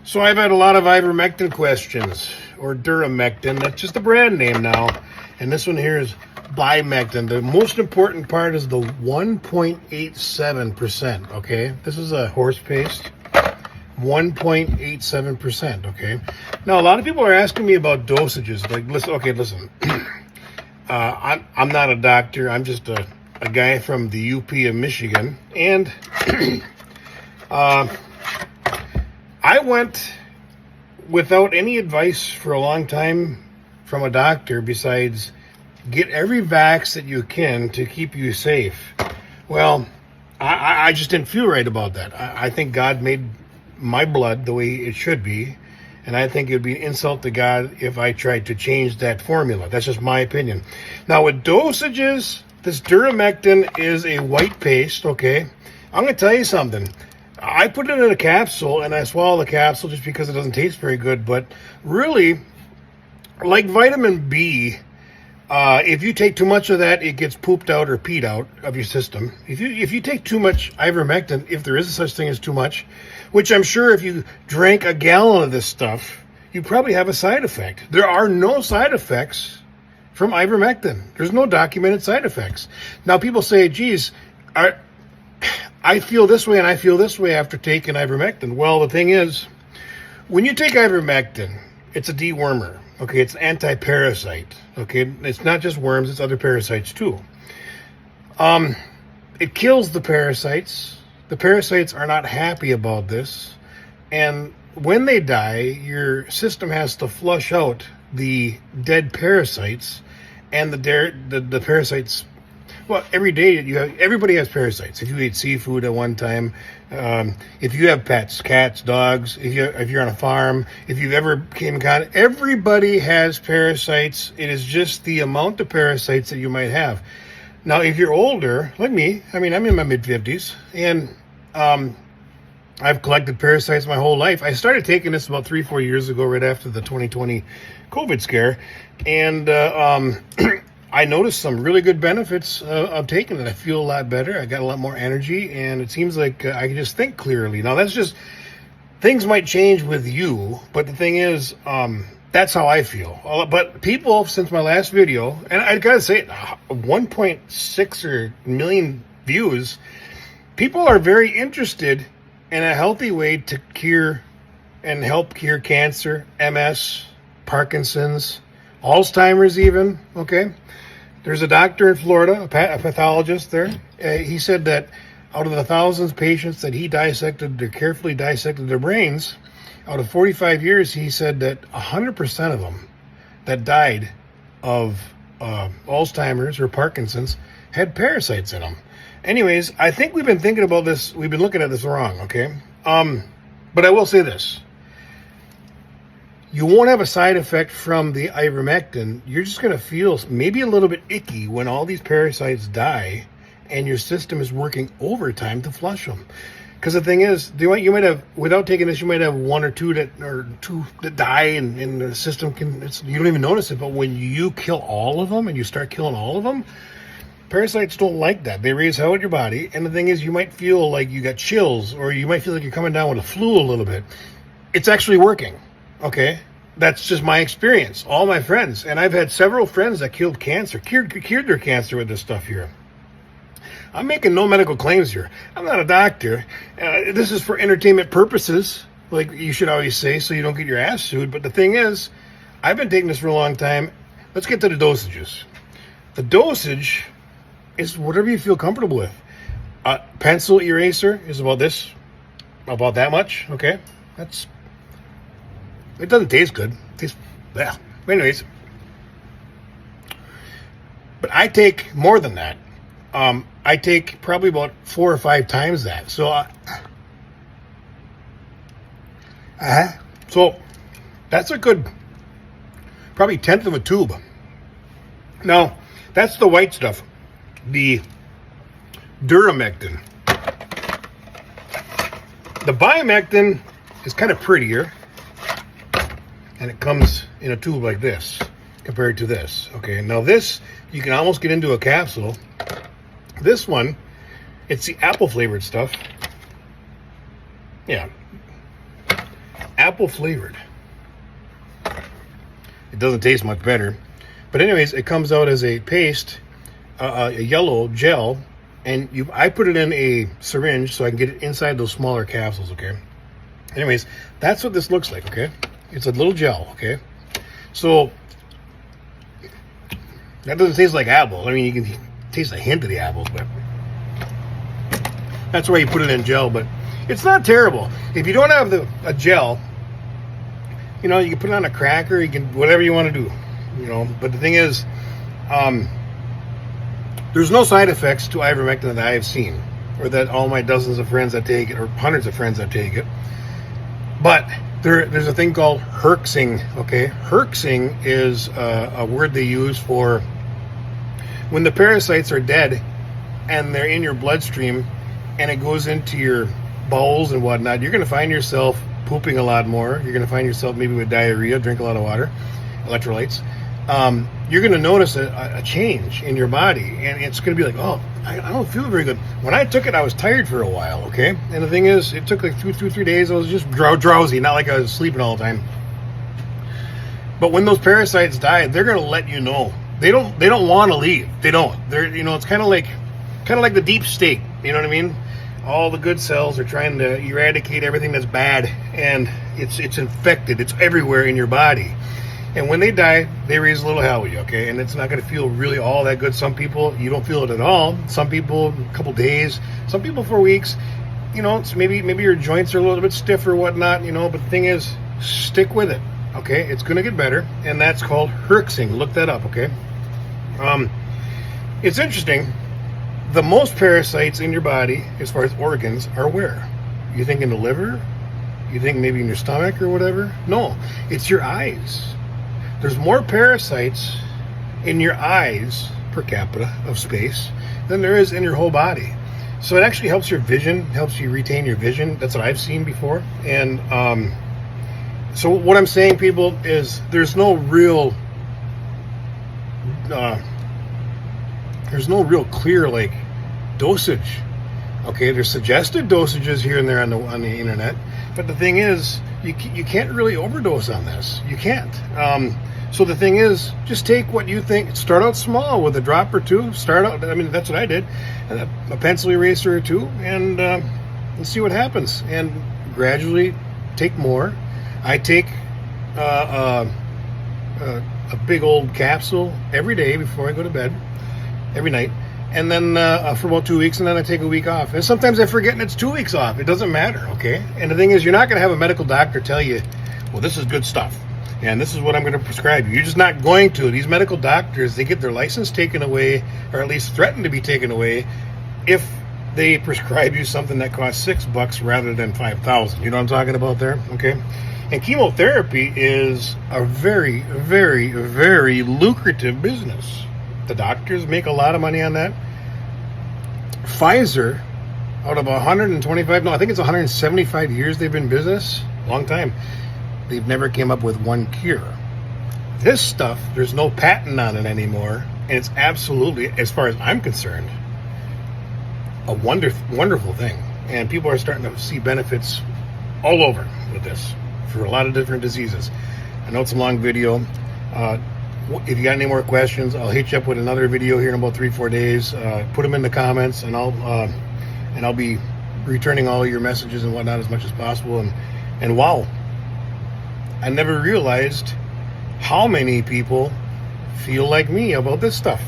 So I've had a lot of ivermectin questions, or duramectin. That's just the brand name now. And this one here is bimectin. The most important part is the 1.87%, okay? This is a horse paste. 1.87%, okay? Now, a lot of people are asking me about dosages. Like, listen. I'm not a doctor. I'm just a guy from the UP of Michigan. And I went without any advice for a long time from a doctor besides get every vax that you can to keep you safe. Well, I just didn't feel right about that. I think God made my blood the way it should be, and I think it would be an insult to God if I tried to change that formula. That's just my opinion. Now, with dosages, this duramectin is a white paste, okay? I'm going to tell you something. I put it in a capsule, and I swallow the capsule just because it doesn't taste very good. But really, like vitamin B, if you take too much of that, it gets pooped out or peed out of your system. If you take too much ivermectin, if there is such thing as too much, which I'm sure if you drank a gallon of this stuff, you probably have a side effect. There are no side effects from ivermectin. There's no documented side effects. Now, people say, geez, I feel this way and I feel this way after taking ivermectin. Well, the thing is, when you take ivermectin, it's a dewormer, okay? It's anti-parasite, okay? It's not just worms, it's other parasites too. It kills the parasites. The parasites are not happy about this. And when they die, your system has to flush out the dead parasites, and the parasites. Well, every day everybody has parasites. If you eat seafood at one time, if you have pets, cats, dogs, if you're on a farm, if you've ever came in contact, everybody has parasites. It is just the amount of parasites that you might have. Now, if you're older, like me, I'm in my mid-50s, and I've collected parasites my whole life. I started taking this about 3-4 years ago, right after the 2020 COVID scare, and I noticed some really good benefits of taking it. I feel a lot better. I got a lot more energy, and it seems like I can just think clearly. Now, that's just, things might change with you, but the thing is, that's how I feel. But people, since my last video, and I gotta say, 1.6 million views, people are very interested in a healthy way to cure and help cure cancer, MS, Parkinson's, Alzheimer's even, okay? There's a doctor in Florida, a pathologist there. He said that out of the thousands of patients that he carefully dissected their brains, out of 45 years, he said that 100% of them that died of Alzheimer's or Parkinson's had parasites in them. Anyways, I think we've been thinking about this. We've been looking at this wrong, okay? But I will say this. You won't have a side effect from the ivermectin. You're just going to feel maybe a little bit icky when all these parasites die and your system is working overtime to flush them. Because the thing is, you might have, without taking this, you might have one or two that die, and the system you don't even notice it. But when you kill all of them and you start killing all of them, parasites don't like that. They raise hell in your body. And the thing is, you might feel like you got chills, or you might feel like you're coming down with a flu a little bit. It's actually working. Okay, that's just my experience. All my friends, and I've had several friends that cured their cancer with this stuff here. I'm making no medical claims here. I'm not a doctor. This is for entertainment purposes, like you should always say, so you don't get your ass sued. But the thing is, I've been taking this for a long time. Let's get to the dosages. The dosage is whatever you feel comfortable with. Pencil eraser is about that much. Okay, it doesn't taste good. It tastes, well, anyways. But I take more than that. I take probably about 4 or 5 times that. So, so that's a good, probably 1/10 of a tube. Now, that's the white stuff. The duramectin. The bimectin is kind of prettier. And it comes in a tube like this compared to this. Okay, now this, you can almost get into a capsule. This one, it's the apple flavored stuff. Yeah. apple flavored. It doesn't taste much better. But anyways, it comes out as a paste, a yellow gel, and I put it in a syringe so I can get it inside those smaller capsules, okay? Anyways, that's what this looks like, okay? It's a little gel, okay? So, that doesn't taste like apples. I mean, you can taste a hint of the apples, but that's why you put it in gel, but it's not terrible. If you don't have a gel, you know, you can put it on a cracker, you can, whatever you want to do, you know. But the thing is, there's no side effects to ivermectin that I have seen, or that all my dozens of friends that take it, or hundreds of friends that take it. But there's a thing called herxing, okay? Herxing is a word they use for when the parasites are dead and they're in your bloodstream and it goes into your bowels and whatnot, you're going to find yourself pooping a lot more. You're going to find yourself maybe with diarrhea, drink a lot of water, electrolytes. You're going to notice a change in your body, and it's going to be like, oh, I don't feel very good. When I took it, I was tired for a while, okay? And the thing is, it took like 3 days. I was just drowsy, not like I was sleeping all the time. But when those parasites die, they're going to let you know. They don't want to leave. They don't. They're, you know, it's kind of like the deep state. You know what I mean? All the good cells are trying to eradicate everything that's bad, and it's infected. It's everywhere in your body. And when they die, they raise a little hell with you, okay? And it's not going to feel really all that good. Some people, you don't feel it at all. Some people, a couple days. Some people for weeks. You know, it's maybe your joints are a little bit stiff or whatnot, you know. But the thing is, stick with it, okay? It's going to get better, and that's called herxing. Look that up, okay? It's interesting. The most parasites in your body, as far as organs, are where? You think in the liver? You think maybe in your stomach or whatever? No, it's your eyes. There's more parasites in your eyes per capita of space than there is in your whole body. So it actually helps your vision, helps you retain your vision. That's what I've seen before. And so what I'm saying, people, is there's no real clear like dosage. Okay, there's suggested dosages here and there on the internet, but the thing is, you can't really overdose on this. You can't. So the thing is, just take what you think. Start out small with a drop or two. Start out. I mean, that's what I did. A pencil eraser or two, and see what happens. And gradually take more. I take a big old capsule every day before I go to bed, every night. And then for about 2 weeks, and then I take a week off. And sometimes I forget and it's 2 weeks off. It doesn't matter, okay? And the thing is, you're not going to have a medical doctor tell you, well, this is good stuff, and this is what I'm going to prescribe you. You're just not going to. These medical doctors, they get their license taken away, or at least threaten to be taken away, if they prescribe you something that costs $6 rather than $5,000. You know what I'm talking about there, okay? And chemotherapy is a very, very, very lucrative business. The doctors make a lot of money on that. Pfizer, out of 175 years they've been in business, long time, they've never came up with one cure. This stuff, there's no patent on it anymore, and it's absolutely, as far as I'm concerned, a wonderful thing. And people are starting to see benefits all over with this for a lot of different diseases. I know it's a long video. If you got any more questions, I'll hit you up with another video here in about 3-4 days. Put them in the comments, and I'll be returning all your messages and whatnot as much as possible. And wow, I never realized how many people feel like me about this stuff.